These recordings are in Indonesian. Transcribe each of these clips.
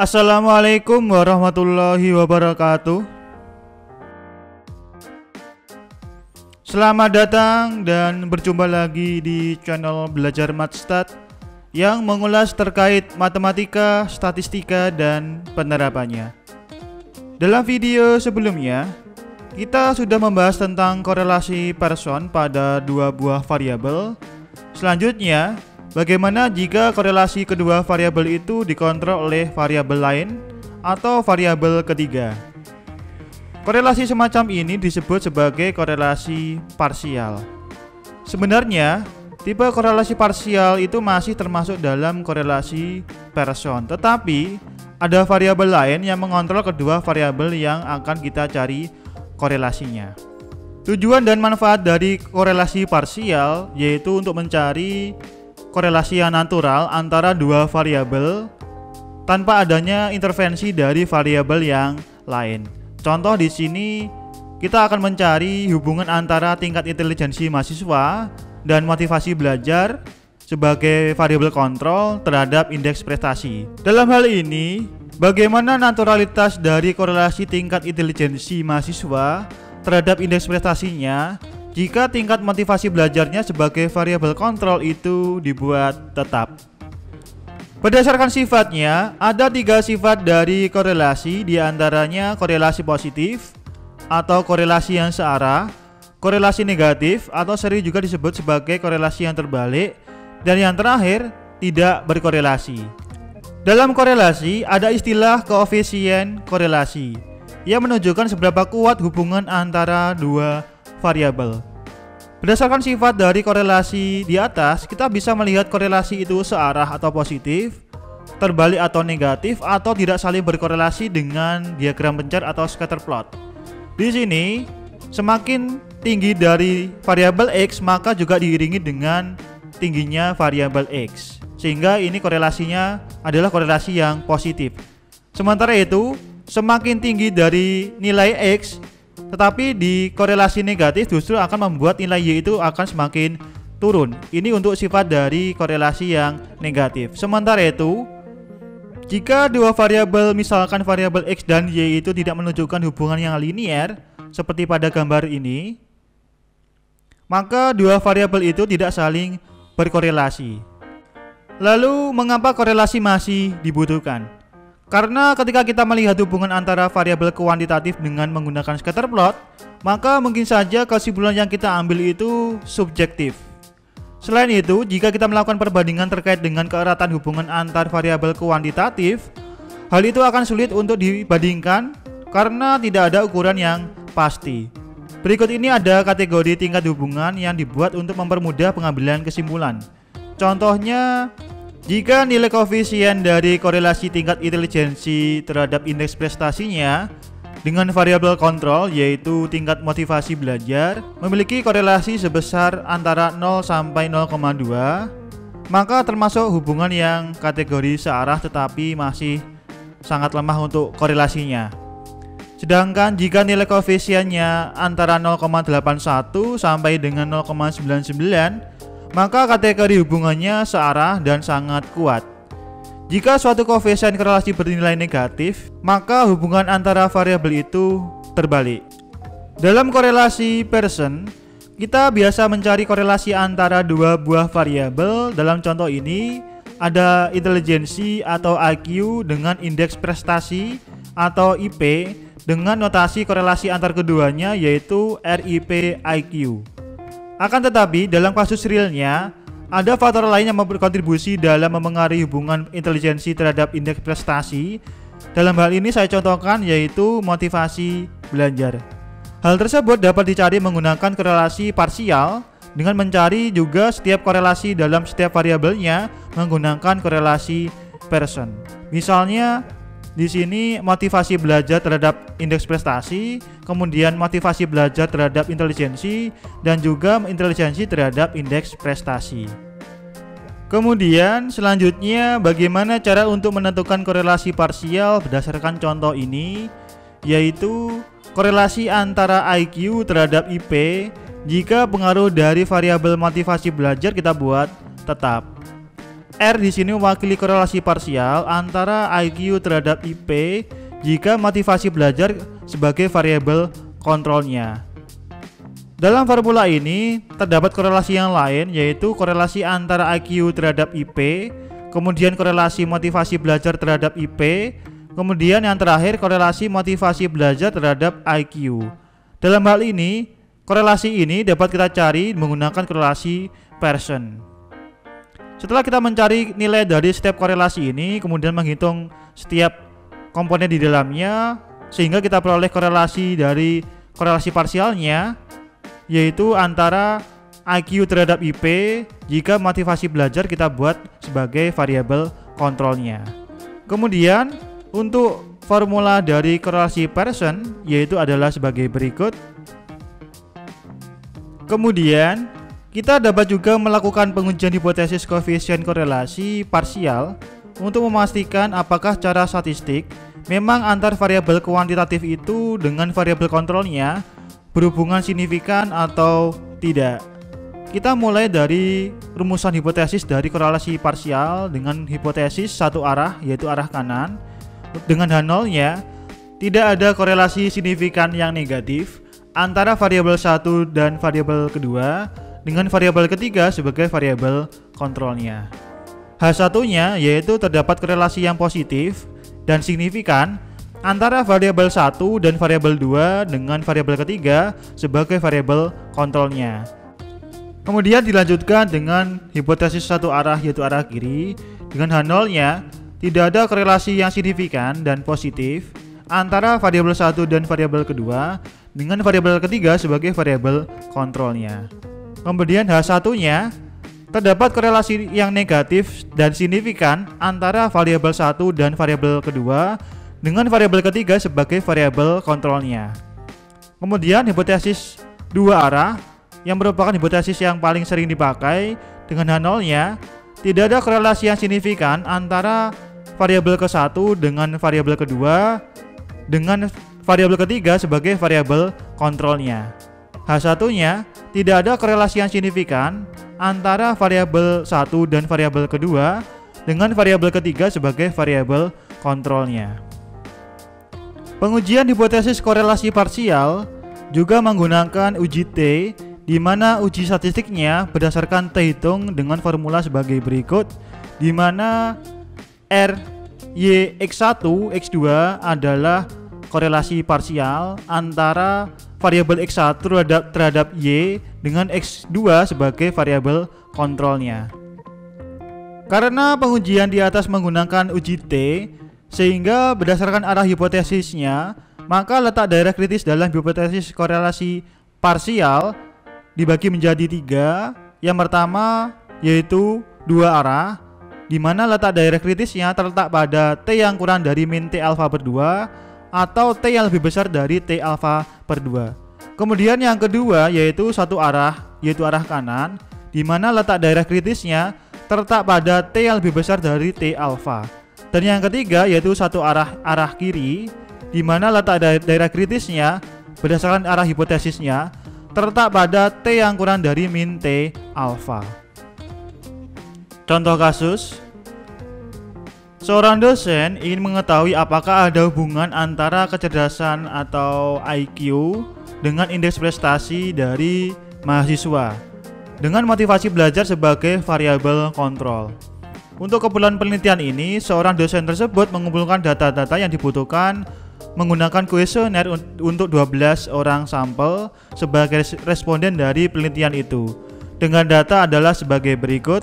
Assalamualaikum warahmatullahi wabarakatuh. Selamat datang dan berjumpa lagi di channel Belajar Matstat yang mengulas terkait matematika, statistika, dan penerapannya. Dalam video sebelumnya, kita sudah membahas tentang korelasi Pearson pada dua buah variabel. Selanjutnya, bagaimana jika korelasi kedua variabel itu dikontrol oleh variabel lain atau variabel ketiga? Korelasi semacam ini disebut sebagai korelasi parsial. Sebenarnya, tipe korelasi parsial itu masih termasuk dalam korelasi Pearson, tetapi ada variabel lain yang mengontrol kedua variabel yang akan kita cari korelasinya. Tujuan dan manfaat dari korelasi parsial yaitu untuk mencari korelasi yang natural antara dua variabel tanpa adanya intervensi dari variabel yang lain. Contoh di sini kita akan mencari hubungan antara tingkat intelijensi mahasiswa dan motivasi belajar sebagai variabel kontrol terhadap indeks prestasi. Dalam hal ini, bagaimana naturalitas dari korelasi tingkat intelijensi mahasiswa terhadap indeks prestasinya jika tingkat motivasi belajarnya sebagai variabel kontrol itu dibuat tetap. Berdasarkan sifatnya, ada 3 sifat dari korelasi, diantaranya korelasi positif atau korelasi yang searah, korelasi negatif atau sering juga disebut sebagai korelasi yang terbalik, dan yang terakhir tidak berkorelasi. Dalam korelasi ada istilah koefisien korelasi yang menunjukkan seberapa kuat hubungan antara dua variabel. Berdasarkan sifat dari korelasi di atas, kita bisa melihat korelasi itu searah atau positif, terbalik atau negatif, atau tidak saling berkorelasi dengan diagram pencar atau scatter plot. Di sini, semakin tinggi dari variabel X maka juga diiringi dengan tingginya variabel X, sehingga ini korelasinya adalah korelasi yang positif. Sementara itu, semakin tinggi dari nilai X tetapi di korelasi negatif justru akan membuat nilai Y itu akan semakin turun. Ini untuk sifat dari korelasi yang negatif. Sementara itu, jika dua variabel, misalkan variabel X dan Y itu tidak menunjukkan hubungan yang linear seperti pada gambar ini, maka dua variabel itu tidak saling berkorelasi. Lalu mengapa korelasi masih dibutuhkan? Karena ketika kita melihat hubungan antara variabel kuantitatif dengan menggunakan scatter plot, maka mungkin saja kesimpulan yang kita ambil itu subjektif. Selain itu, jika kita melakukan perbandingan terkait dengan keeratan hubungan antar variabel kuantitatif, hal itu akan sulit untuk dibandingkan karena tidak ada ukuran yang pasti. Berikut ini ada kategori tingkat hubungan yang dibuat untuk mempermudah pengambilan kesimpulan. Contohnya, jika nilai koefisien dari korelasi tingkat intelijensi terhadap indeks prestasinya dengan variabel kontrol yaitu tingkat motivasi belajar memiliki korelasi sebesar antara 0 sampai 0,2, maka termasuk hubungan yang kategori searah tetapi masih sangat lemah untuk korelasinya. Sedangkan jika nilai koefisiennya antara 0,81 sampai dengan 0,99, maka kategori hubungannya searah dan sangat kuat. Jika suatu koefisien korelasi bernilai negatif, maka hubungan antara variabel itu terbalik. Dalam korelasi Pearson, kita biasa mencari korelasi antara dua buah variabel. Dalam contoh ini, ada intelijensi atau IQ dengan indeks prestasi atau IP dengan notasi korelasi antar keduanya yaitu RIP IQ. Akan tetapi, dalam kasus realnya, ada faktor lain yang berkontribusi dalam memengaruhi hubungan intelijensi terhadap indeks prestasi. Dalam hal ini saya contohkan yaitu motivasi belajar. Hal tersebut dapat dicari menggunakan korelasi parsial dengan mencari juga setiap korelasi dalam setiap variabelnya menggunakan korelasi Pearson. Misalnya, di sini motivasi belajar terhadap indeks prestasi, kemudian motivasi belajar terhadap intelijensi, dan juga intelijensi terhadap indeks prestasi. Kemudian selanjutnya bagaimana cara untuk menentukan korelasi parsial berdasarkan contoh ini, yaitu korelasi antara IQ terhadap IP jika pengaruh dari variabel motivasi belajar kita buat tetap. R di sini mewakili korelasi parsial antara IQ terhadap IP jika motivasi belajar sebagai variabel kontrolnya. Dalam formula ini terdapat korelasi yang lain, yaitu korelasi antara IQ terhadap IP, kemudian korelasi motivasi belajar terhadap IP, kemudian yang terakhir korelasi motivasi belajar terhadap IQ. Dalam hal ini, korelasi ini dapat kita cari menggunakan korelasi Pearson. Setelah kita mencari nilai dari setiap korelasi ini, kemudian menghitung setiap komponen di dalamnya, sehingga kita peroleh korelasi dari korelasi parsialnya, yaitu antara IQ terhadap IP jika motivasi belajar kita buat sebagai variabel kontrolnya. Kemudian untuk formula dari korelasi Pearson yaitu adalah sebagai berikut. Kemudian kita dapat juga melakukan pengujian hipotesis koefisien korelasi parsial untuk memastikan apakah secara statistik memang antar variabel kuantitatif itu dengan variabel kontrolnya berhubungan signifikan atau tidak. Kita mulai dari rumusan hipotesis dari korelasi parsial dengan hipotesis satu arah yaitu arah kanan. Dengan H0-nya tidak ada korelasi signifikan yang negatif antara variabel satu dan variabel kedua dengan variabel ketiga sebagai variabel kontrolnya. H1-nya yaitu terdapat korelasi yang positif dan signifikan antara variabel 1 dan variabel 2 dengan variabel ketiga sebagai variabel kontrolnya. Kemudian dilanjutkan dengan hipotesis satu arah yaitu arah kiri. Dengan H0-nya tidak ada korelasi yang signifikan dan positif antara variabel 1 dan variabel kedua dengan variabel ketiga sebagai variabel kontrolnya. Kemudian H1-nya terdapat korelasi yang negatif dan signifikan antara variabel 1 dan variabel kedua dengan variabel ketiga sebagai variabel kontrolnya. Kemudian hipotesis dua arah yang merupakan hipotesis yang paling sering dipakai. Dengan H0-nya tidak ada korelasi yang signifikan antara variabel ke-1 dengan variabel kedua dengan variabel ketiga sebagai variabel kontrolnya. H1-nya tidak ada korelasi yang signifikan antara variabel 1 dan variabel kedua dengan variabel ketiga sebagai variabel kontrolnya. Pengujian hipotesis korelasi parsial juga menggunakan uji T, di mana uji statistiknya berdasarkan T hitung dengan formula sebagai berikut, di mana R, Y, X1, X2 adalah korelasi parsial antara variabel X1 terhadap Y dengan X2 sebagai variabel kontrolnya. Karena pengujian di atas menggunakan uji T, sehingga berdasarkan arah hipotesisnya, maka letak daerah kritis dalam hipotesis korelasi parsial dibagi menjadi 3. Yang pertama yaitu dua arah, di mana letak daerah kritisnya terletak pada T yang kurang dari min T alfa per 2 atau T yang lebih besar dari T alfa per 2. Kemudian yang kedua yaitu satu arah, yaitu arah kanan, di mana letak daerah kritisnya terletak pada T yang lebih besar dari T alfa. Dan yang ketiga yaitu satu arah kiri, di mana letak daerah kritisnya berdasarkan arah hipotesisnya terletak pada T yang kurang dari min T alfa. Contoh kasus, seorang dosen ingin mengetahui apakah ada hubungan antara kecerdasan atau IQ dengan indeks prestasi dari mahasiswa dengan motivasi belajar sebagai variabel kontrol. Untuk keperluan penelitian ini, seorang dosen tersebut mengumpulkan data-data yang dibutuhkan menggunakan kuesioner untuk 12 orang sampel sebagai responden dari penelitian itu. Dengan data adalah sebagai berikut.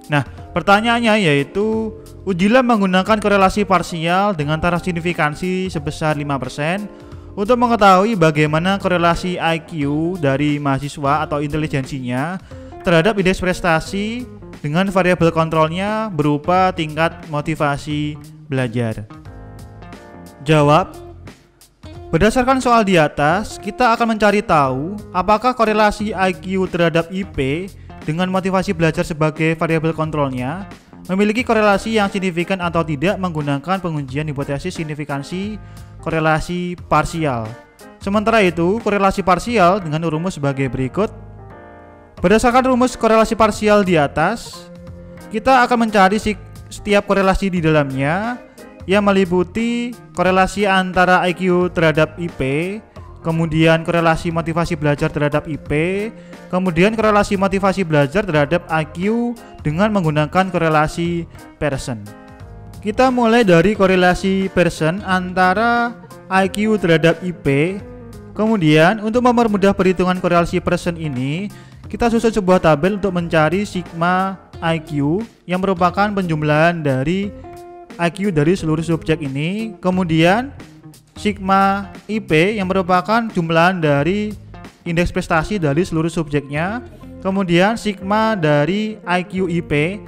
Nah, pertanyaannya yaitu, ujilah menggunakan korelasi parsial dengan taraf signifikansi sebesar 5% untuk mengetahui bagaimana korelasi IQ dari mahasiswa atau intelijensinya terhadap indeks prestasi dengan variabel kontrolnya berupa tingkat motivasi belajar. Jawab. Berdasarkan soal di atas, kita akan mencari tahu apakah korelasi IQ terhadap IP dengan motivasi belajar sebagai variabel kontrolnya memiliki korelasi yang signifikan atau tidak menggunakan pengujian hipotesis signifikansi korelasi parsial. Sementara itu, korelasi parsial dengan rumus sebagai berikut. Berdasarkan rumus korelasi parsial di atas, kita akan mencari setiap korelasi di dalamnya yang meliputi korelasi antara IQ terhadap IP, kemudian korelasi motivasi belajar terhadap IP, kemudian korelasi motivasi belajar terhadap IQ dengan menggunakan korelasi Pearson. Kita mulai dari korelasi Pearson antara IQ terhadap IP. Kemudian untuk mempermudah perhitungan korelasi Pearson ini, kita susun sebuah tabel untuk mencari sigma IQ yang merupakan penjumlahan dari IQ dari seluruh subjek ini, kemudian sigma IP yang merupakan jumlahan dari indeks prestasi dari seluruh subjeknya, kemudian sigma dari IQ IP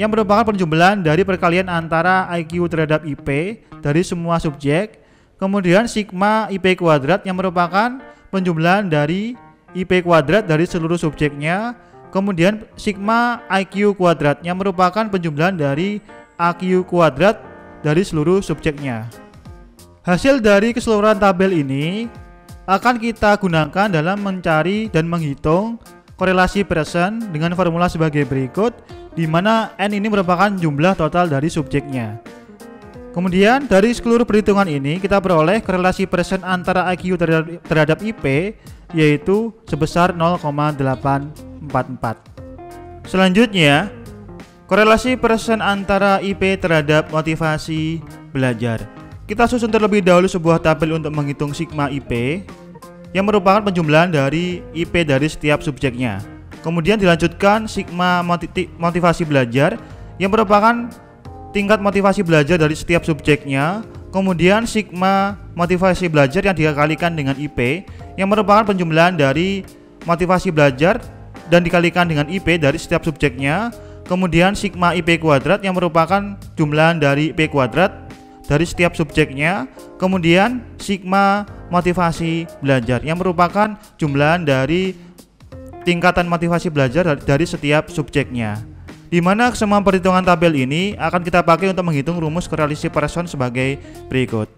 yang merupakan penjumlahan dari perkalian antara IQ terhadap IP dari semua subjek, kemudian sigma IP kuadrat yang merupakan penjumlahan dari IP kuadrat dari seluruh subjeknya, kemudian sigma IQ kuadrat yang merupakan penjumlahan dari IQ kuadrat dari seluruh subjeknya. Hasil dari keseluruhan tabel ini akan kita gunakan dalam mencari dan menghitung korelasi Pearson dengan formula sebagai berikut, di mana N ini merupakan jumlah total dari subjeknya. Kemudian dari seluruh perhitungan ini kita peroleh korelasi Pearson antara IQ terhadap IP yaitu sebesar 0,844. Selanjutnya, korelasi Pearson antara IP terhadap motivasi belajar. Kita susun terlebih dahulu sebuah tabel untuk menghitung sigma IP yang merupakan penjumlahan dari IP dari setiap subjeknya. Kemudian dilanjutkan sigma motivasi belajar yang merupakan tingkat motivasi belajar dari setiap subjeknya. Kemudian sigma motivasi belajar yang dikalikan dengan IP yang merupakan penjumlahan dari motivasi belajar dan dikalikan dengan IP dari setiap subjeknya. Kemudian sigma IP kuadrat yang merupakan jumlahan dari IP kuadrat dari setiap subjeknya. Kemudian sigma motivasi belajar yang merupakan jumlahan dari tingkatan motivasi belajar dari setiap subjeknya. Di mana semua perhitungan tabel ini akan kita pakai untuk menghitung rumus korelasi Pearson sebagai berikut.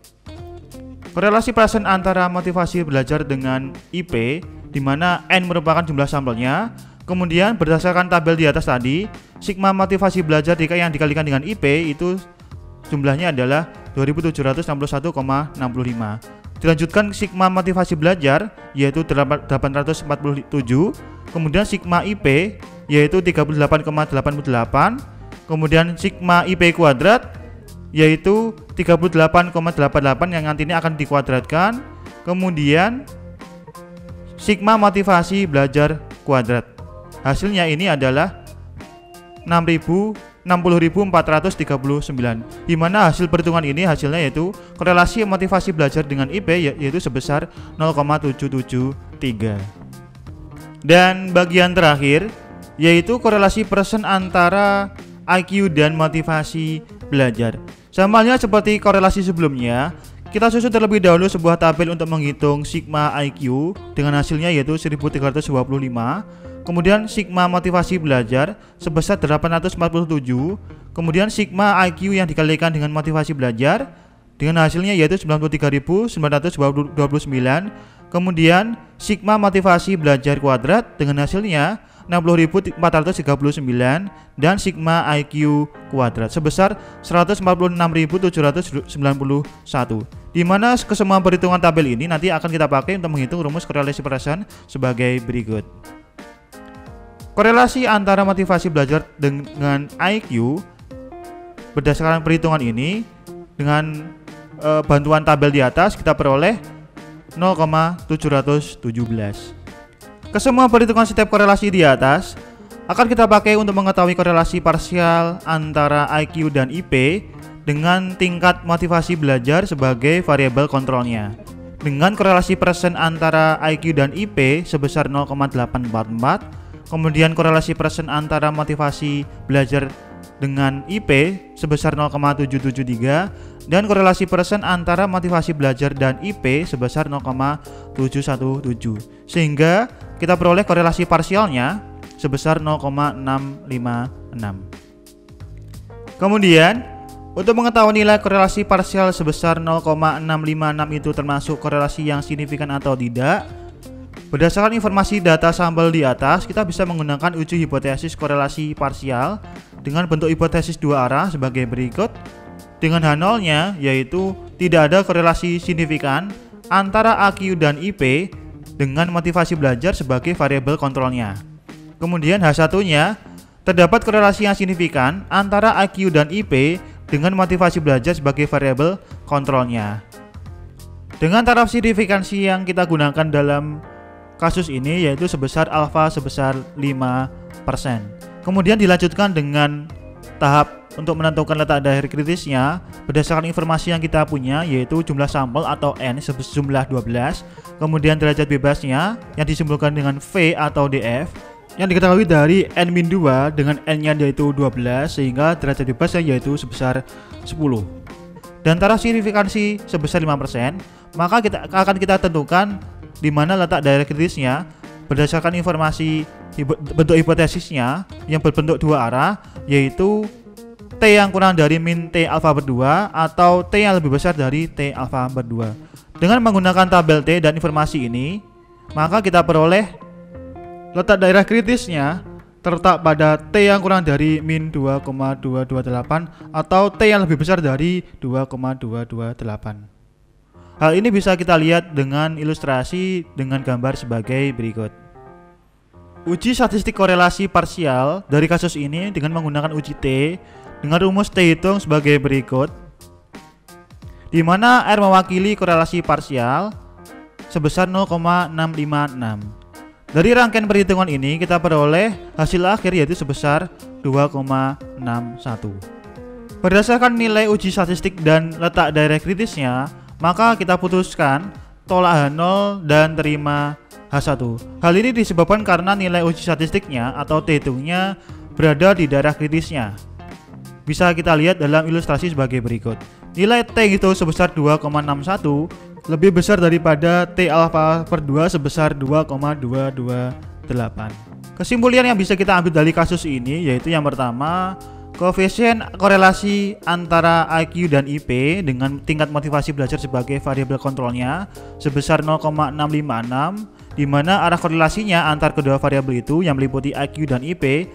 Korelasi Pearson antara motivasi belajar dengan IP, di mana N merupakan jumlah sampelnya. Kemudian berdasarkan tabel di atas tadi, sigma motivasi belajar yang dikalikan dengan IP itu jumlahnya adalah 2761,65. Dilanjutkan sigma motivasi belajar yaitu 847, kemudian sigma IP yaitu 38,88, kemudian sigma IP kuadrat yaitu 38,88 yang nantinya akan dikuadratkan, kemudian sigma motivasi belajar kuadrat. Hasilnya ini adalah 60.439, di mana hasil perhitungan ini hasilnya yaitu korelasi motivasi belajar dengan IP yaitu sebesar 0,773. Dan bagian terakhir yaitu korelasi Pearson antara IQ dan motivasi belajar. Sama halnya seperti korelasi sebelumnya, kita susun terlebih dahulu sebuah tabel untuk menghitung sigma IQ dengan hasilnya yaitu 1325. Kemudian sigma motivasi belajar sebesar 847, kemudian sigma IQ yang dikalikan dengan motivasi belajar dengan hasilnya yaitu 93.929, kemudian sigma motivasi belajar kuadrat dengan hasilnya 60.439 dan sigma IQ kuadrat sebesar 146.791, di mana kesemua perhitungan tabel ini nanti akan kita pakai untuk menghitung rumus korelasi Pearson sebagai berikut. Korelasi antara motivasi belajar dengan IQ berdasarkan perhitungan ini dengan bantuan tabel di atas kita peroleh 0,717. Kesemua perhitungan setiap korelasi di atas akan kita pakai untuk mengetahui korelasi parsial antara IQ dan IP dengan tingkat motivasi belajar sebagai variabel kontrolnya. Dengan korelasi Pearson antara IQ dan IP sebesar 0,844, kemudian korelasi Pearson antara motivasi belajar dengan IP sebesar 0,773 dan korelasi Pearson antara motivasi belajar dan IP sebesar 0,717, sehingga kita peroleh korelasi parsialnya sebesar 0,656. Kemudian untuk mengetahui nilai korelasi parsial sebesar 0,656 itu termasuk korelasi yang signifikan atau tidak, berdasarkan informasi data sampel di atas, kita bisa menggunakan uji hipotesis korelasi parsial dengan bentuk hipotesis dua arah sebagai berikut. Dengan H0-nya yaitu tidak ada korelasi signifikan antara AQ dan IP dengan motivasi belajar sebagai variabel kontrolnya. Kemudian H1-nya terdapat korelasi yang signifikan antara AQ dan IP dengan motivasi belajar sebagai variabel kontrolnya. Dengan taraf signifikansi yang kita gunakan dalam kasus ini yaitu sebesar alfa sebesar 5%. Kemudian dilanjutkan dengan tahap untuk menentukan letak daerah kritisnya berdasarkan informasi yang kita punya yaitu jumlah sampel atau N sejumlah 12, kemudian derajat bebasnya yang disimpulkan dengan V atau DF yang diketahui dari N-2 dengan N-nya yaitu 12 sehingga derajat bebasnya yaitu sebesar 10. Dan taraf signifikansi sebesar 5%, maka akan kita tentukan di mana letak daerah kritisnya berdasarkan informasi bentuk hipotesisnya yang berbentuk dua arah yaitu T yang kurang dari min T alfa berdua atau T yang lebih besar dari T alfa berdua. Dengan menggunakan tabel T dan informasi ini, maka kita peroleh letak daerah kritisnya terletak pada T yang kurang dari min 2,228 atau T yang lebih besar dari 2,228. Hal ini bisa kita lihat dengan ilustrasi dengan gambar sebagai berikut. Uji statistik korelasi parsial dari kasus ini dengan menggunakan uji T dengan rumus T hitung sebagai berikut, di mana R mewakili korelasi parsial sebesar 0,656. Dari rangkaian perhitungan ini kita peroleh hasil akhir yaitu sebesar 2,61. Berdasarkan nilai uji statistik dan letak daerah kritisnya, maka kita putuskan tolak H0 dan terima H1. Hal ini disebabkan karena nilai uji statistiknya atau T hitungnya berada di daerah kritisnya. Bisa kita lihat dalam ilustrasi sebagai berikut. Nilai T itu sebesar 2,61 lebih besar daripada T alfa per 2 sebesar 2,228. Kesimpulan yang bisa kita ambil dari kasus ini yaitu yang pertama, koefisien korelasi antara IQ dan IP dengan tingkat motivasi belajar sebagai variabel kontrolnya sebesar 0,656, di mana arah korelasinya antar kedua variabel itu yang meliputi IQ dan IP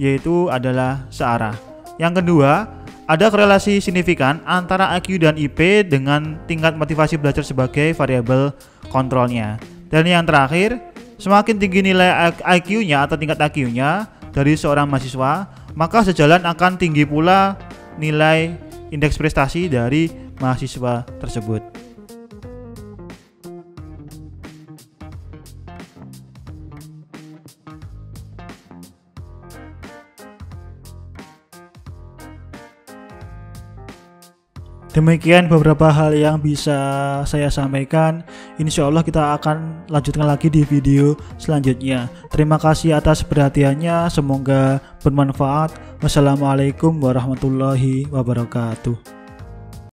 yaitu adalah searah. Yang kedua, ada korelasi signifikan antara IQ dan IP dengan tingkat motivasi belajar sebagai variabel kontrolnya. Dan yang terakhir, semakin tinggi nilai IQ-nya atau tingkat IQ-nya dari seorang mahasiswa, maka sejalan akan tinggi pula nilai indeks prestasi dari mahasiswa tersebut. Demikian beberapa hal yang bisa saya sampaikan. Insya Allah kita akan lanjutkan lagi di video selanjutnya. Terima kasih atas perhatiannya. Semoga bermanfaat. Wassalamualaikum warahmatullahi wabarakatuh.